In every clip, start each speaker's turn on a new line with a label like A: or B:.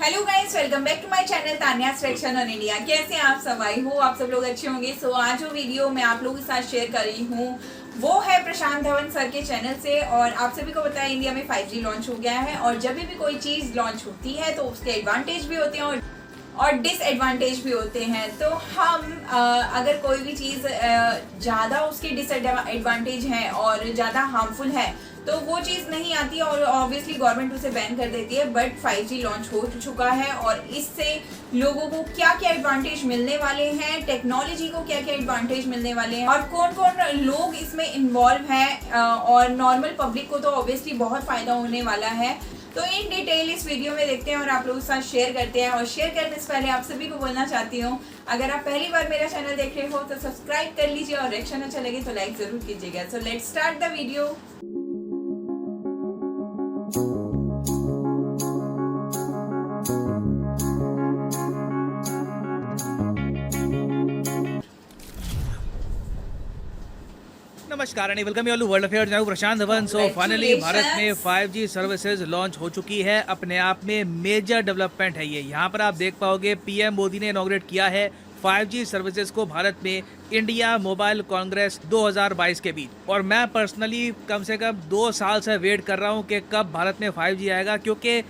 A: Hello guys, welcome back to my channel Tanya section on India. कैसे हैं आप सब? आई हो आप सब लोग अच्छे होंगे। सो आज जो वीडियो मैं आप लोगों के साथ शेयर कर रही हूँ वो है प्रशांत धवन सर के चैनल से। और आप सभी को पता है इंडिया में 5G लॉन्च हो गया है और जब भी कोई चीज़ लॉन्च होती है तो उसके एडवांटेज भी होते हैं और डिसएडवांटेज भी होते हैं। तो हम अगर कोई भी चीज़ ज़्यादा उसके डिसएडवांटेज है और ज़्यादा हार्मफुल है तो वो चीज़ नहीं आती है और ऑब्वियसली गवर्नमेंट उसे बैन कर देती है। बट 5G लॉन्च हो चुका है और इससे लोगों को क्या क्या एडवांटेज मिलने वाले हैं, टेक्नोलॉजी को क्या क्या एडवांटेज मिलने वाले हैं और कौन कौन लोग इसमें इन्वॉल्व हैं और नॉर्मल पब्लिक को तो ऑब्वियसली बहुत फ़ायदा होने वाला है। तो इन डिटेल इस वीडियो में देखते हैं और आप लोगों के साथ शेयर करते हैं। और शेयर करने से पहले आप सभी को बोलना चाहती हूँ, अगर आप पहली बार मेरा चैनल देख रहे हो तो सब्सक्राइब कर लीजिए और रिएक्शन अच्छा लगे तो लाइक जरूर कीजिएगा। So let's start the video.
B: नमस्कार and welcome you all world affairs. मैं प्रशांत धवन। सो फाइनली भारत में 5G सर्विसेज लॉन्च हो चुकी है। अपने आप में मेजर डेवलपमेंट है ये। यहाँ पर आप देख पाओगे पीएम मोदी ने इनॉग्रेट किया है 5G सर्विसेज को भारत में इंडिया मोबाइल कांग्रेस 2022 के बीच। और मैं पर्सनली कम से कम 2 साल से वेट कर रहा हूँ कि कब भारत में 5G आएगा, क्योंकि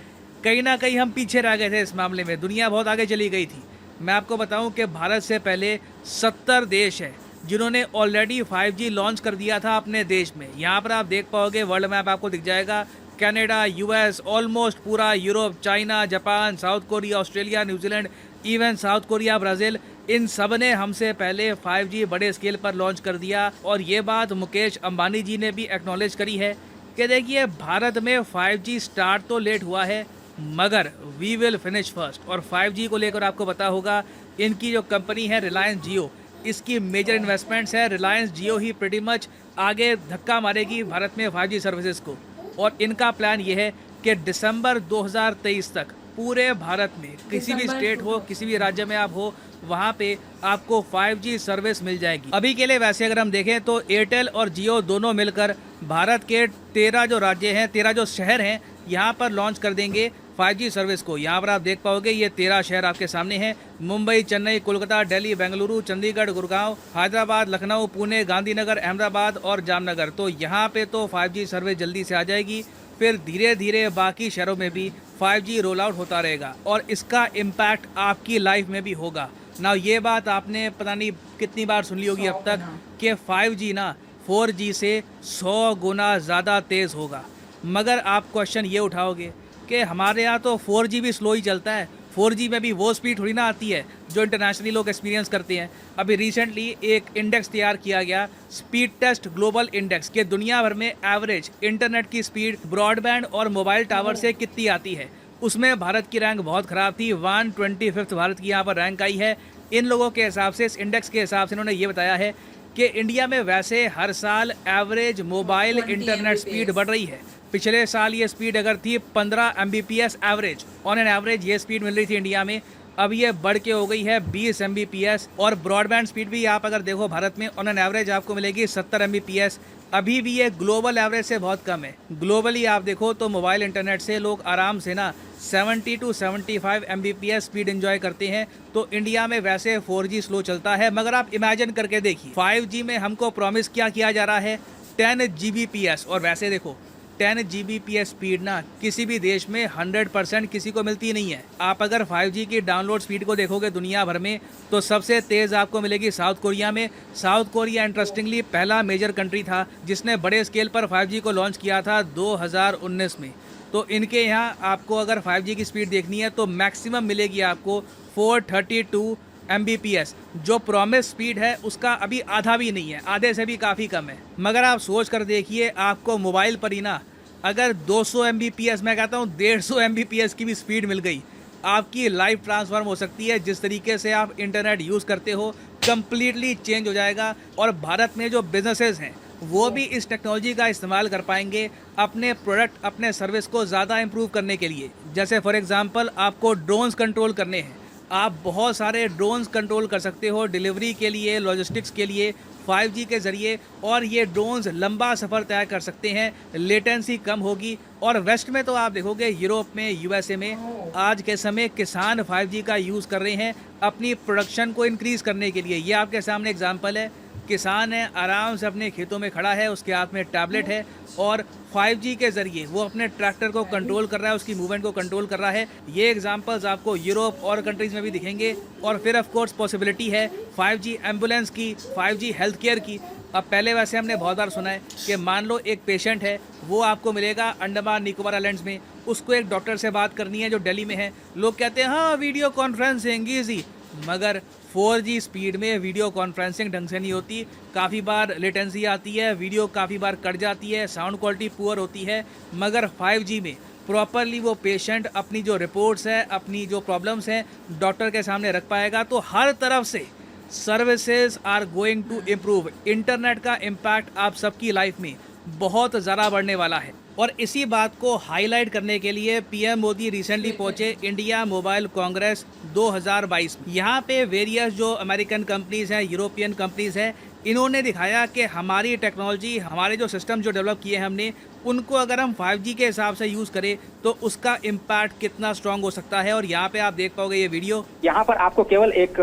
B: कहीं ना कहीं हम पीछे रह गए थे इस मामले में। दुनिया बहुत आगे चली गई थी। मैं आपको बताऊँ कि भारत से पहले 70 देश है जिन्होंने ऑलरेडी 5G लॉन्च कर दिया था अपने देश में। यहाँ पर आप देख पाओगे वर्ल्ड मैप आपको दिख जाएगा। कनाडा, यूएस, ऑलमोस्ट पूरा Europe, China, Japan, South Korea, Australia, New Zealand, even South Korea, Brazil, इन सब ने हमसे पहले 5G बड़े स्केल पर लॉन्च कर दिया। और ये बात मुकेश अंबानी जी ने भी एक्नॉलेज करी है कि देखिए भारत में 5G स्टार्ट तो लेट हुआ है मगर वी विल फिनिश फर्स्ट। और 5G को लेकर आपको पता होगा इनकी जो कंपनी है रिलायंस जियो, इसकी मेजर इन्वेस्टमेंट्स है। रिलायंस जियो ही प्रीटी मच आगे धक्का मारेगी भारत में 5G सर्विसेज को। और इनका प्लान ये है कि दिसंबर 2023 तक पूरे भारत में किसी भी स्टेट हो, किसी भी राज्य में आप हो, वहाँ पे आपको 5G सर्विस मिल जाएगी। अभी के लिए वैसे अगर हम देखें तो एयरटेल और जियो दोनों मिलकर भारत के 13 जो राज्य हैं, 13 जो शहर हैं, यहाँ पर लॉन्च कर देंगे 5G सर्विस को। यहाँ पर आप देख पाओगे ये 13 शहर आपके सामने हैं। मुंबई, चेन्नई, कोलकाता, दिल्ली, बेंगलुरु, चंडीगढ़, गुड़गांव, हैदराबाद, लखनऊ, पुणे, गांधीनगर, अहमदाबाद और जामनगर। तो यहाँ पे तो 5G सर्विस जल्दी से आ जाएगी। फिर धीरे धीरे बाकी शहरों में भी 5G रोल आउट होता रहेगा और इसका इम्पैक्ट आपकी लाइफ में भी होगा ना। ये बात आपने पता नहीं कितनी बार सुन ली होगी अब तक कि 5G ना 4G से 100 गुना ज़्यादा तेज़ होगा। मगर आप क्वेश्चन ये उठाओगे कि हमारे यहाँ तो 4G भी स्लो ही चलता है, 4G में भी वो स्पीड थोड़ी ना आती है जो इंटरनेशनली लोग एक्सपीरियंस करते हैं। अभी रिसेंटली एक इंडेक्स तैयार किया गया, स्पीड टेस्ट ग्लोबल इंडेक्स, के दुनिया भर में एवरेज इंटरनेट की स्पीड ब्रॉडबैंड और मोबाइल टावर से कितनी आती है। उसमें भारत की रैंक बहुत ख़राब थी, 125 भारत की यहाँ पर रैंक आई है। इन लोगों के हिसाब से, इस इंडेक्स के हिसाब से इन्होंने ये बताया है कि इंडिया में वैसे हर साल एवरेज मोबाइल इंटरनेट स्पीड बढ़ रही है। पिछले साल ये स्पीड अगर थी 15 Mbps average, on an average ये स्पीड मिल रही थी इंडिया में। अब ये बढ़ के हो गई है 20 Mbps। और ब्रॉडबैंड स्पीड भी आप अगर देखो भारत में ऑन एन एवरेज आपको मिलेगी 70 Mbps। अभी भी ये ग्लोबल एवरेज से बहुत कम है। ग्लोबली आप देखो तो मोबाइल इंटरनेट से लोग आराम से ना 70 to 75 Mbps स्पीड एंजॉय करते हैं। तो इंडिया में वैसे 4G स्लो चलता है, मगर आप इमेजिन करके देखिए 5G में हमको प्रॉमिस क्या किया जा रहा है, 10 Gbps। और वैसे देखो 10 Gbps स्पीड ना किसी भी देश में 100% किसी को मिलती नहीं है। आप अगर 5G की डाउनलोड स्पीड को देखोगे दुनिया भर में तो सबसे तेज़ आपको मिलेगी साउथ कोरिया में। साउथ कोरिया इंटरेस्टिंगली पहला मेजर कंट्री था जिसने बड़े स्केल पर 5G को लॉन्च किया था 2019 में। तो इनके यहाँ आपको अगर 5G की स्पीड देखनी है तो मैक्सिमम मिलेगी आपको 432 Mbps। जो प्रॉमिस स्पीड है उसका अभी आधा भी नहीं है, आधे से भी काफ़ी कम है। मगर आप सोच कर देखिए आपको मोबाइल पर ही ना अगर 200 Mbps, मैं कहता हूँ 150 Mbps की भी स्पीड मिल गई, आपकी लाइफ ट्रांसफॉर्म हो सकती है। जिस तरीके से आप इंटरनेट यूज़ करते हो कम्प्लीटली चेंज हो जाएगा। और भारत में जो बिजनेसेस हैं वो भी इस टेक्नोलॉजी का इस्तेमाल कर पाएंगे अपने प्रोडक्ट, अपने सर्विस को ज़्यादा इम्प्रूव करने के लिए। जैसे फॉर एग्जांपल आपको ड्रोन्स कंट्रोल करने हैं, आप बहुत सारे ड्रोन्स कंट्रोल कर सकते हो डिलीवरी के लिए, लॉजिस्टिक्स के लिए। 5G के ज़रिए और ये ड्रोन्स लंबा सफ़र तय कर सकते हैं, लेटेंसी कम होगी। और वेस्ट में तो आप देखोगे, यूरोप में, यूएसए में आज के समय किसान 5G का यूज़ कर रहे हैं अपनी प्रोडक्शन को इंक्रीज़ करने के लिए। ये आपके सामने एग्जांपल है, किसान है, आराम से अपने खेतों में खड़ा है, उसके हाथ में टैबलेट है और 5G के ज़रिए वो अपने ट्रैक्टर को कंट्रोल कर रहा है, उसकी मूवमेंट को कंट्रोल कर रहा है। ये एग्जांपल्स आपको यूरोप और कंट्रीज़ में भी दिखेंगे। और फिर ऑफ कोर्स पॉसिबिलिटी है 5G एम्बुलेंस की, 5G हेल्थ केयर की। अब पहले वैसे हमने बहुत बार सुना है कि मान लो एक पेशेंट है, वो आपको मिलेगा अंडमान निकोबार आइलैंड्स में, उसको एक डॉक्टर से बात करनी है जो दिल्ली में है। लोग कहते हैं हाँ वीडियो कॉन्फ्रेंसिंग ईजी, मगर 4G स्पीड में वीडियो कॉन्फ्रेंसिंग ढंग से नहीं होती। काफ़ी बार लेटेंसी आती है, वीडियो काफ़ी बार कट जाती है, साउंड क्वालिटी पुअर होती है। मगर 5G में प्रॉपरली वो पेशेंट अपनी जो रिपोर्ट्स है, अपनी जो प्रॉब्लम्स हैं डॉक्टर के सामने रख पाएगा। तो हर तरफ से services are going to improve. Internet का इम्पैक्ट आप सबकी लाइफ में बहुत ज़्यादा बढ़ने वाला है। और इसी बात को हाईलाइट करने के लिए पीएम मोदी रिसेंटली पहुंचे इंडिया मोबाइल कांग्रेस 2022। यहाँ पे वेरियस जो अमेरिकन कंपनीज़ हैं, यूरोपियन कंपनीज़ हैं, इन्होंने दिखाया कि हमारी टेक्नोलॉजी, हमारे जो सिस्टम जो डेवलप किए हैं हमने, उनको अगर हम 5G के हिसाब से यूज़ करें तो उसका इम्पैक्ट कितना स्ट्रॉन्ग हो सकता है। और यहाँ पे आप देख पाओगे ये वीडियो,
C: यहाँ पर आपको केवल एक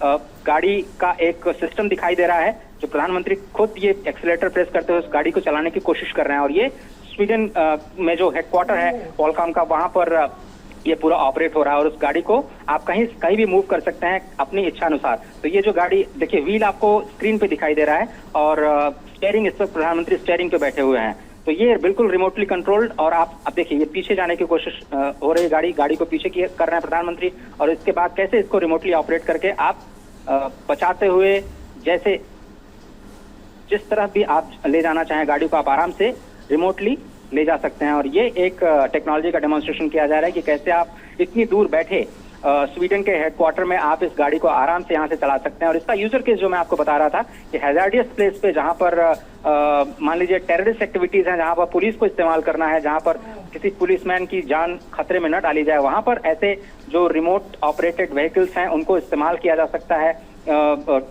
C: गाड़ी का एक सिस्टम दिखाई दे रहा है जो प्रधानमंत्री खुद ये एक्सीलेटर प्रेस करते हुए उस गाड़ी को चलाने की कोशिश कर रहे हैं। और ये स्वीडन में जो हेडक्वार्टर है क्वालकॉम का, वहां पर ये पूरा ऑपरेट हो रहा है। और उस गाड़ी को आप कहीं भी मूव कर सकते हैं अपनी इच्छा अनुसार। तो ये जो गाड़ी देखिए, व्हील आपको स्क्रीन पे दिखाई दे रहा है और स्टीयरिंग, इस पर प्रधानमंत्री स्टीयरिंग पे बैठे हुए हैं। तो ये बिल्कुल रिमोटली कंट्रोल्ड। और आप अब देखिए, ये पीछे जाने की कोशिश हो रही है, गाड़ी को पीछे कर रहे हैं प्रधानमंत्री। और इसके बाद कैसे इसको रिमोटली ऑपरेट करके आप बचाते हुए, जैसे जिस तरह भी आप ले जाना चाहें गाड़ी को, आप आराम से रिमोटली ले जा सकते हैं। और ये एक टेक्नोलॉजी का डेमोन्स्ट्रेशन किया जा रहा है कि कैसे आप इतनी दूर बैठे स्वीडन के हेडक्वार्टर में आप इस गाड़ी को आराम से यहाँ से चला सकते हैं। और इसका यूजर केस जो मैं आपको बता रहा था कि हैजार्डियस प्लेस पे, जहाँ पर मान लीजिए टेररिस्ट एक्टिविटीज हैं, जहाँ पर पुलिस को इस्तेमाल करना है, जहाँ पर किसी पुलिसमैन की जान खतरे में न डाली जाए, वहाँ पर ऐसे जो रिमोट ऑपरेटेड व्हीकल्स हैं उनको इस्तेमाल किया जा सकता है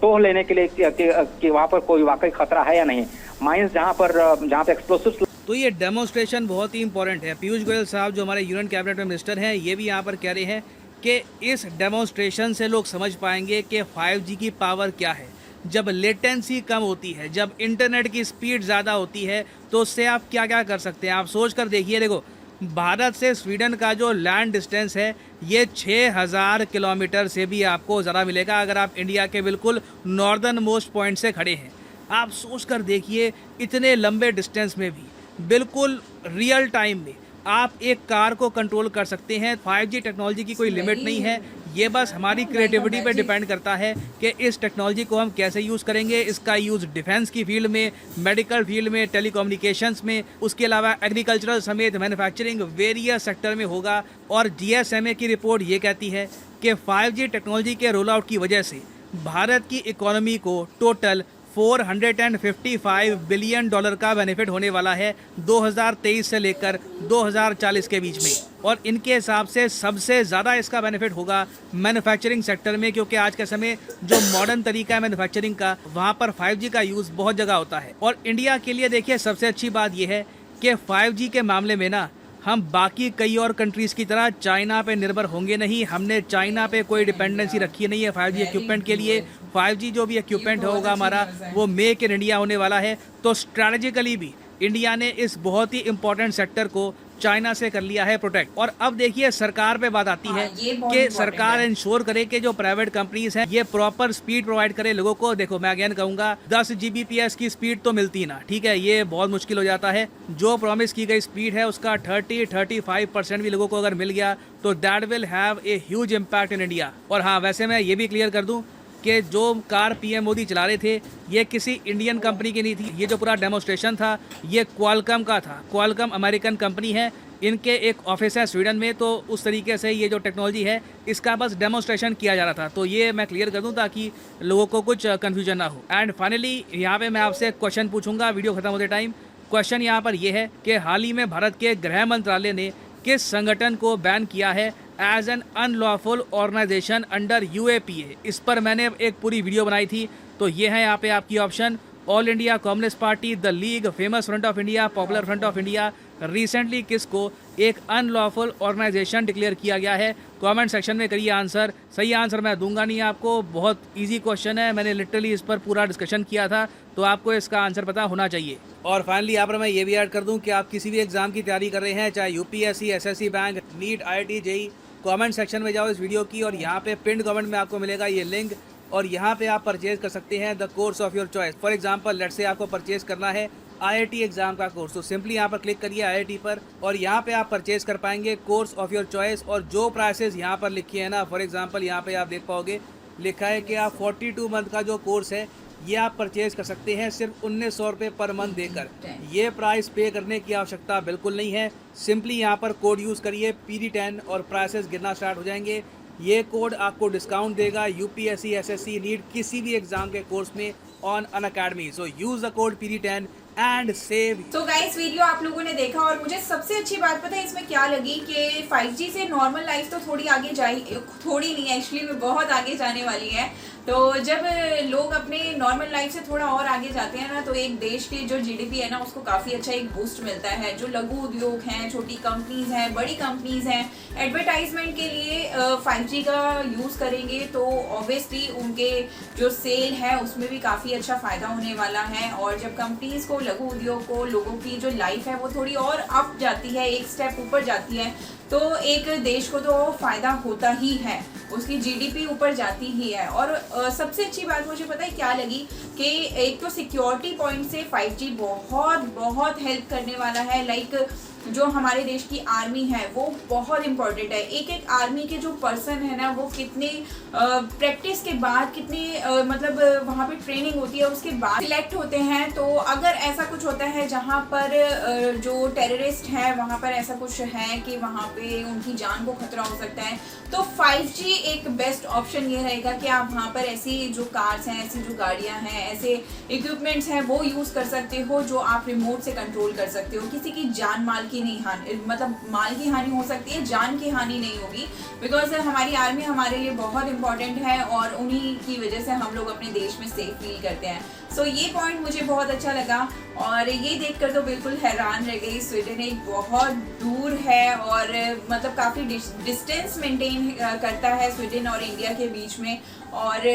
C: टोह लेने के लिए कि वहाँ पर कोई वाकई खतरा है या नहीं। माइंस जहाँ पे एक्सप्लोसिव।
B: तो ये डेमोन्स्ट्रेशन बहुत ही इंपॉर्टेंट है। पीयूष गोयल साहब जो हमारे यूनियन कैबिनेट में मिनिस्टर हैं, ये भी यहाँ पर कह रहे हैं कि इस डेमोन्स्ट्रेशन से लोग समझ पाएंगे कि 5G की पावर क्या है। जब लेटेंसी कम होती है, जब इंटरनेट की स्पीड ज़्यादा होती है, तो उससे आप क्या क्या कर सकते हैं। आप सोच कर देखिए, देखो भारत से स्वीडन का जो लैंड डिस्टेंस है ये 6000 किलोमीटर से भी आपको ज़्यादा मिलेगा अगर आप इंडिया के बिल्कुल नॉर्दर्न मोस्ट पॉइंट से खड़े हैं। आप सोच कर देखिए, इतने लंबे डिस्टेंस में भी बिल्कुल रियल टाइम में आप एक कार को कंट्रोल कर सकते हैं। 5G टेक्नोलॉजी की कोई लिमिट नहीं है, ये बस हमारी क्रिएटिविटी पे डिपेंड करता है कि इस टेक्नोलॉजी को हम कैसे यूज़ करेंगे। इसका यूज़ डिफेंस की फील्ड में, मेडिकल फील्ड में, टेलीकम्युनिकेशंस में, उसके अलावा एग्रीकल्चरल समेत मैन्युफैक्चरिंग वेरियस सेक्टर में होगा। और GSMA की रिपोर्ट ये कहती है कि 5G टेक्नोलॉजी के रोल आउट की वजह से भारत की इकोनॉमी को टोटल $455 बिलियन का बेनिफिट होने वाला है 2023 से लेकर 2040 के बीच में। और इनके हिसाब से सबसे ज़्यादा इसका बेनिफिट होगा मैन्युफैक्चरिंग सेक्टर में, क्योंकि आज के समय जो मॉडर्न तरीका है मैन्युफैक्चरिंग का, वहाँ पर 5G का यूज़ बहुत जगह होता है। और इंडिया के लिए देखिए सबसे अच्छी बात यह है कि 5G के मामले में ना हम बाकी कई और कंट्रीज़ की तरह चाइना पे निर्भर होंगे नहीं। हमने चाइना पे कोई डिपेंडेंसी रखी नहीं है 5G इक्विपमेंट के लिए। 5G जो भी इक्विपमेंट होगा हमारा, वो मेक इन इंडिया होने वाला है। तो स्ट्रैटेजिकली भी इंडिया ने इस बहुत ही इंपॉर्टेंट सेक्टर को चाइना से कर लिया है प्रोटेक्ट। और अब देखिए सरकार पे बात आती है कि सरकार इंश्योर करे कि जो प्राइवेट कंपनीज हैं ये प्रॉपर स्पीड प्रोवाइड करे लोगों को। देखो मैं अगेन कहूँगा 10 Gbps की स्पीड तो मिलती ना, ठीक है, ये बहुत मुश्किल हो जाता है। जो प्रॉमिस की गई स्पीड है उसका 30-35% भी लोगों को अगर मिल गया तो that will have a huge impact in India. और हाँ, वैसे मैं ये भी क्लियर कर दूँ कि जो कार पीएम मोदी चला रहे थे ये किसी इंडियन कंपनी की नहीं थी। ये जो पूरा डेमोन्स्ट्रेशन था ये क्वालकॉम का था। क्वालकॉम अमेरिकन कंपनी है, इनके एक ऑफिस है स्वीडन में। तो उस तरीके से ये जो टेक्नोलॉजी है इसका बस डेमोन्स्ट्रेशन किया जा रहा था। तो ये मैं क्लियर कर दूं ताकि लोगों को कुछ कन्फ्यूजन ना हो। एंड फाइनली यहाँ पे मैं आपसे क्वेश्चन पूछूंगा वीडियो खत्म होते टाइम। क्वेश्चन यहाँ पर यह है कि हाल ही में भारत के गृह मंत्रालय ने किस संगठन को बैन किया है as an unlawful organisation under UAPA। इस पर मैंने एक पूरी वीडियो बनाई थी, तो ये है यहाँ पे आपकी option. All India communist party, the league, famous front of India, popular front of India. Recently किसको एक अनलॉफुल ऑर्गेनाइजेशन डिक्लेयर किया गया है? कमेंट सेक्शन में करिए आंसर। सही आंसर मैं दूंगा नहीं आपको, बहुत इजी क्वेश्चन है, मैंने लिटरली इस पर पूरा डिस्कशन किया था, तो आपको इसका आंसर पता होना चाहिए। और फाइनली यहाँ पर मैं ये भी ऐड कर दूं कि आप किसी भी एग्जाम की तैयारी कर रहे हैं, चाहे UPSC, SSC, bank, NEET, IIT, JE, comment section में जाओ इस वीडियो की और यहाँ पे पिन कमेंट में आपको मिलेगा ये लिंक, और यहाँ पे आप परचेज कर सकते हैं the course of your choice. For example let's say आपको परचेज करना है IIT एग्जाम का कोर्स, तो सिंपली यहाँ पर क्लिक करिए IIT पर और यहाँ पे आप परचेज कर पाएंगे कोर्स ऑफ योर चॉइस। और जो प्राइसेस यहाँ पर लिखी है ना, फॉर एग्जांपल यहाँ पे आप देख पाओगे लिखा है कि आप 42 मंथ का जो कोर्स है ये आप परचेज कर सकते हैं सिर्फ 1900 रुपये पर मंथ देकर। ये प्राइस पे करने की आवश्यकता बिल्कुल नहीं है, सिंपली यहाँ पर कोड यूज़ करिए PD10 और प्राइसेस गिरना स्टार्ट हो जाएंगे। ये कोड आपको डिस्काउंट देगा यूपीएससी, एसएससी, नीट किसी भी एग्जाम के कोर्स में on Unacademy. So use the code PD10 and save.
A: तो गाइस वीडियो आप लोगों ने देखा और मुझे सबसे अच्छी बात पता है इसमें क्या लगी कि 5G से नॉर्मल लाइफ तो थोड़ी आगे जाए, थोड़ी नहीं एक्चुअली में बहुत आगे जाने वाली है। तो जब लोग अपने नॉर्मल लाइफ से थोड़ा और आगे जाते हैं ना, तो एक देश की जो GDP है ना उसको काफ़ी अच्छा एक बूस्ट मिलता है। जो लघु उद्योग हैं, छोटी कंपनीज हैं, बड़ी कंपनीज हैं, एडवर्टाइजमेंट के लिए 5G का यूज़ करेंगे तो ऑब्वियसली उनके जो सेल है उसमें भी काफ़ी अच्छा फ़ायदा होने वाला है। और जब कंपनीज को, लघु उद्योग को, लोगों की जो लाइफ है वो थोड़ी और अप जाती है, एक स्टेप ऊपर जाती है, तो एक देश को तो फ़ायदा होता ही है, उसकी GDP ऊपर जाती ही है। और सबसे अच्छी बात मुझे पता है क्या लगी कि एक तो सिक्योरिटी पॉइंट से 5G बहुत बहुत हेल्प करने वाला है। लाइक जो हमारे देश की आर्मी है वो बहुत इम्पोर्टेंट है। एक एक आर्मी के जो पर्सन है ना वो कितने प्रैक्टिस के बाद, कितने मतलब वहाँ पे ट्रेनिंग होती है उसके बाद सिलेक्ट होते हैं। तो अगर ऐसा कुछ होता है जहाँ पर जो टेररिस्ट है वहाँ पर ऐसा कुछ है कि वहाँ पे उनकी जान को खतरा हो सकता है, तो 5G एक बेस्ट ऑप्शन ये रहेगा कि आप वहाँ पर ऐसी जो कार्स हैं, ऐसी जो गाड़ियाँ हैं, ऐसे इक्विपमेंट्स हैं वो यूज़ कर सकते हो जो आप रिमोट से कंट्रोल कर सकते हो। किसी की जान माल की नहीं हानि, मतलब माल की हानि हो सकती है, जान की हानि नहीं होगी, बिकॉज हमारी आर्मी हमारे लिए बहुत इंपॉर्टेंट है और उन्हीं की वजह से हम लोग अपने देश में सेफ फील करते हैं। सो ये पॉइंट मुझे बहुत अच्छा लगा और ये देखकर तो बिल्कुल हैरान रह गई। स्वीडन एक बहुत दूर है और मतलब काफ़ी डिस्टेंस मेंटेन करता है स्वीडन और इंडिया के बीच में। और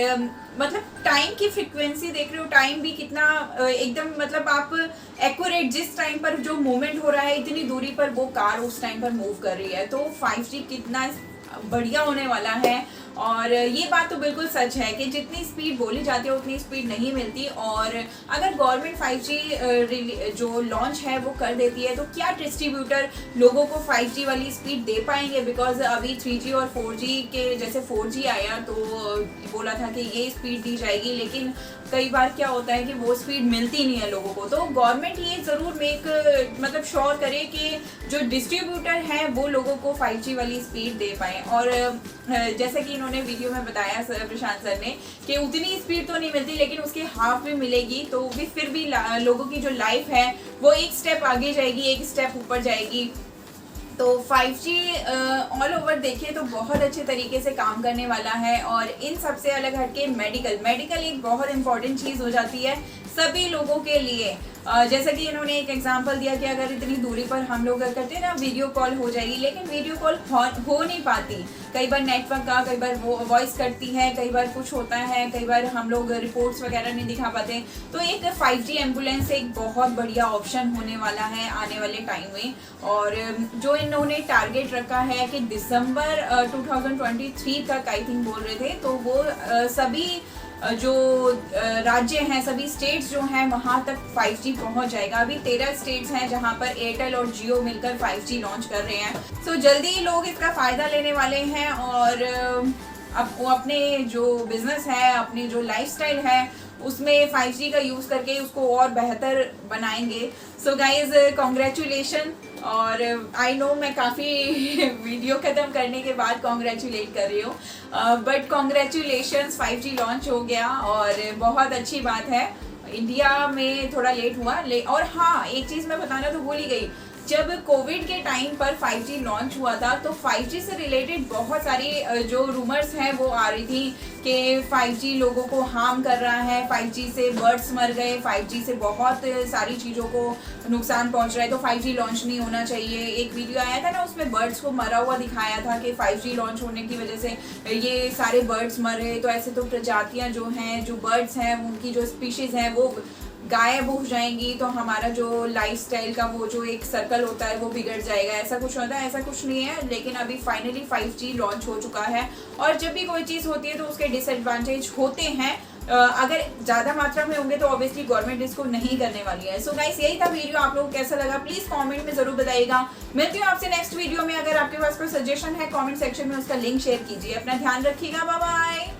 A: मतलब टाइम की फ्रीक्वेंसी देख रहे हो, टाइम भी कितना एकदम मतलब आप एक्यूरेट, जिस टाइम पर जो मूवमेंट हो रहा है इतनी दूरी पर वो कार उस टाइम पर मूव कर रही है। तो 5G कितना बढ़िया होने वाला है। और ये बात तो बिल्कुल सच है कि जितनी स्पीड बोली जाती है उतनी स्पीड नहीं मिलती। और अगर गवर्नमेंट 5G जो लॉन्च है वो कर देती है तो क्या डिस्ट्रीब्यूटर लोगों को 5G वाली स्पीड दे पाएंगे? बिकॉज अभी 3G और 4G के जैसे 4G आया तो बोला था कि ये स्पीड दी जाएगी, लेकिन कई बार क्या होता है कि वो स्पीड मिलती नहीं है लोगों को। तो गवर्नमेंट ये ज़रूर मतलब श्योर करे कि जो डिस्ट्रीब्यूटर है वो लोगों को 5G वाली स्पीड दे पाए। और जैसे कि इन्होंने वीडियो में बताया प्रशांत सर ने कि उतनी स्पीड तो नहीं मिलती लेकिन उसके हाफ में मिलेगी, तो भी फिर भी लोगों की जो लाइफ है वो एक स्टेप आगे जाएगी, एक स्टेप ऊपर जाएगी। तो 5G ऑल ओवर देखिए तो बहुत अच्छे तरीके से काम करने वाला है। और इन सबसे अलग हटके मेडिकल एक बहुत इंपॉर्टेंट चीज़ हो जाती है सभी लोगों के लिए। जैसा कि इन्होंने एक एग्जांपल दिया कि अगर इतनी दूरी पर हम लोग करते हैं ना वीडियो कॉल हो जाएगी, लेकिन वीडियो कॉल हो नहीं पाती। कई बार नेटवर्क का, कई बार वो वॉइस करती है, कई बार कुछ होता है, कई बार हम लोग रिपोर्ट्स वगैरह नहीं दिखा पाते। तो एक 5G एम्बुलेंस एक बहुत बढ़िया ऑप्शन होने वाला है आने वाले टाइम में। और जो इन्होंने टारगेट रखा है कि दिसंबर 2023 तक आई थिंक बोल रहे थे, तो वो सभी जो राज्य हैं, सभी स्टेट्स जो हैं वहाँ तक 5G पहुँच जाएगा। अभी 13 स्टेट्स हैं जहाँ पर एयरटेल और जियो मिलकर 5G लॉन्च कर रहे हैं। सो जल्दी ही लोग इसका फ़ायदा लेने वाले हैं और अब वो अपने जो बिजनेस है, अपनी जो लाइफस्टाइल है उसमें 5G का यूज़ करके उसको और बेहतर बनाएंगे। So guys congratulation. और आई नो मैं काफ़ी वीडियो ख़त्म करने के बाद कॉन्ग्रेचुलेट कर रही हूँ, बट कॉन्ग्रेचुलेशंस, 5G लॉन्च हो गया और बहुत अच्छी बात है। इंडिया में थोड़ा लेट हुआ और हाँ, एक चीज़ मैं बताना तो भूल ही गई, जब कोविड के टाइम पर 5G लॉन्च हुआ था तो 5G से रिलेटेड बहुत सारी जो रूमर्स हैं वो आ रही थी कि 5G लोगों को हार्म कर रहा है, 5G से बर्ड्स मर गए, 5G से बहुत सारी चीज़ों को नुकसान पहुंच रहा है, तो 5G लॉन्च नहीं होना चाहिए। एक वीडियो आया था ना, उसमें बर्ड्स को मरा हुआ दिखाया था कि 5G लॉन्च होने की वजह से ये सारे बर्ड्स मरे, तो ऐसे तो प्रजातियां जो हैं, जो बर्ड्स हैं, उनकी जो स्पीशीज़ हैं वो गायब हो जाएंगी, तो हमारा जो लाइफस्टाइल का वो जो एक सर्कल होता है वो बिगड़ जाएगा, ऐसा कुछ होता है। ऐसा कुछ नहीं है, लेकिन अभी फाइनली 5G लॉन्च हो चुका है और जब भी कोई चीज़ होती है तो उसके डिसएडवांटेज होते हैं। अगर ज़्यादा मात्रा में होंगे तो ऑब्वियसली गवर्नमेंट इसको नहीं करने वाली है। सो गाइस, यही था वीडियो, आप लोगों को कैसा लगा प्लीज़ कमेंट में ज़रूर बताइएगा। मिलती हूँ आपसे नेक्स्ट वीडियो में। अगर आपके पास कोई सजेशन है कमेंट सेक्शन में उसका लिंक शेयर कीजिए। अपना ध्यान रखिएगा, बाय बाय।